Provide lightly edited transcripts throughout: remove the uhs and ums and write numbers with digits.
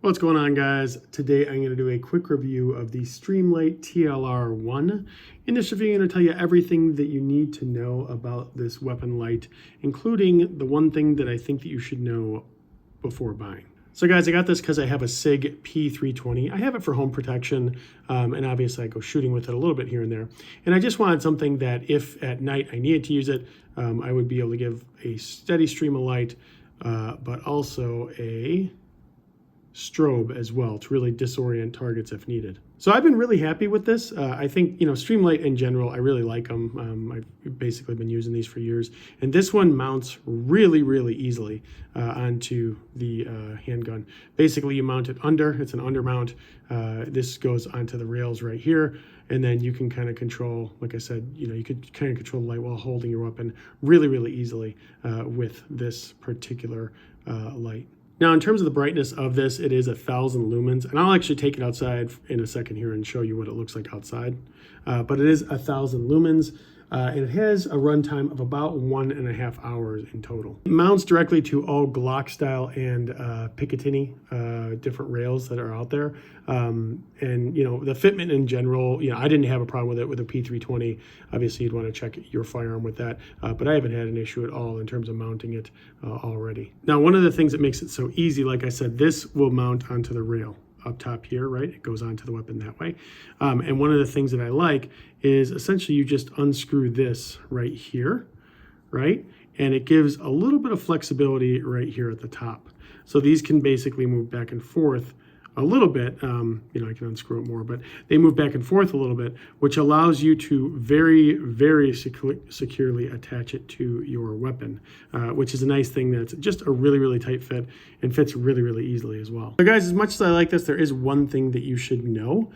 What's going on, guys? Today I'm going to do a quick review of the Streamlight TLR-1. In this review, I'm going to tell you everything that you need to know about this weapon light, including the one thing that I think that you should know before buying. So guys, I got this because I have a SIG P320. I have it for home protection, and obviously I go shooting with it a little bit here and there. And I just wanted something that if at night I needed to use it, I would be able to give a steady stream of light, but also a strobe as well to really disorient targets if needed. So I've been really happy with this. I think, Streamlight in general, I really like them. I've basically been using these for years. And this one mounts really, really easily onto the handgun. Basically, you mount it under. It's an under mount. This goes onto the rails right here. And then you can kind of control, like I said, you could kind of control the light while holding your weapon really, really easily with this particular light. Now, in terms of the brightness of this, it is 1,000 lumens, and I'll actually take it outside in a second here and show you what it looks like outside. But it is 1,000 lumens, and it has a runtime of about 1.5 hours in total. It mounts directly to all Glock-style and Picatinny different rails that are out there. And, the fitment in general, I didn't have a problem with it with a P320. Obviously, you'd want to check your firearm with that, but I haven't had an issue at all in terms of mounting it already. Now, one of the things that makes it so easy, like I said, this will mount onto the rail up top here, right? It goes onto the weapon that way. And one of the things that I like is essentially you just unscrew this right here, right? And it gives a little bit of flexibility right here at the top. So these can basically move back and forth a little bit. I can unscrew it more, but they move back and forth a little bit, which allows you to very, very securely attach it to your weapon, which is a nice thing. That's just a really, really tight fit and fits really, really easily as well. So guys, as much as I like this, there is one thing that you should know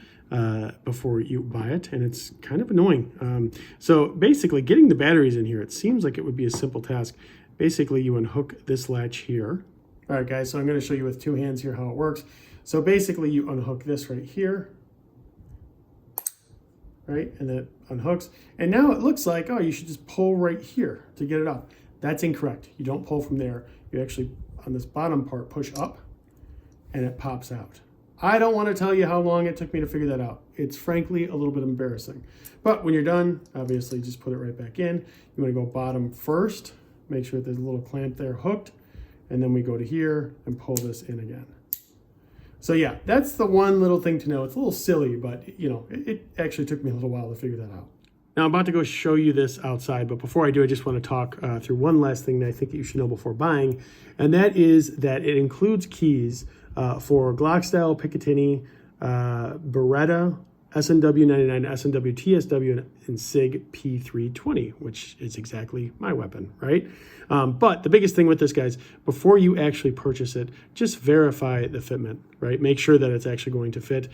before you buy it, and it's kind of annoying. So basically, getting the batteries in here, it seems like it would be a simple task. Basically, you unhook this latch here. All right, guys, so I'm going to show you with two hands here how it works. So basically, you unhook this right here, right? And then it unhooks. And now it looks like, oh, you should just pull right here to get it up. That's incorrect. You don't pull from there. You actually, on this bottom part, push up, and it pops out. I don't want to tell you how long it took me to figure that out. It's frankly a little bit embarrassing. But when you're done, obviously, just put it right back in. You want to go bottom first. Make sure that there's a little clamp there hooked. And then we go to here and pull this in again. So yeah, that's the one little thing to know. It's a little silly, but it actually took me a little while to figure that out. Now I'm about to go show you this outside, but before I do, I just want to talk through one last thing that I think that you should know before buying, and that is that it includes keys for Glock-style, Picatinny, Beretta, SNW 99, SNW TSW, and SIG P320, which is exactly my weapon, right? But the biggest thing with this, guys, before you actually purchase it, just verify the fitment, right? Make sure that it's actually going to fit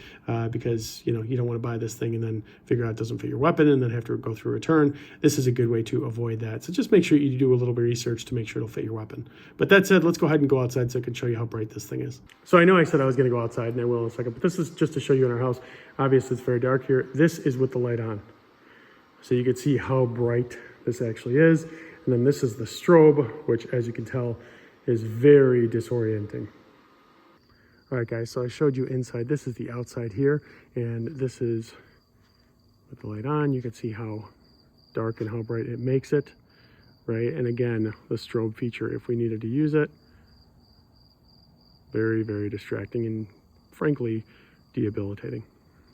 because, you don't want to buy this thing and then figure out it doesn't fit your weapon and then have to go through a return. This is a good way to avoid that. So just make sure you do a little bit of research to make sure it'll fit your weapon. But that said, let's go ahead and go outside so I can show you how bright this thing is. So I know I said I was going to go outside, and I will in a second, but this is just to show you in our house. Obviously, it's very dark here. This is with the light on. So you can see how bright this actually is. And then this is the strobe, which, as you can tell, is very disorienting. All right, guys, so I showed you inside. This is the outside here, and this is with the light on. You can see how dark and how bright it makes it, right? And again, the strobe feature, if we needed to use it, very, very distracting and, frankly, debilitating.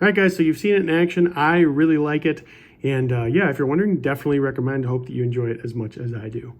All right, guys, so you've seen it in action. I really like it. And yeah, if you're wondering, definitely recommend. Hope that you enjoy it as much as I do.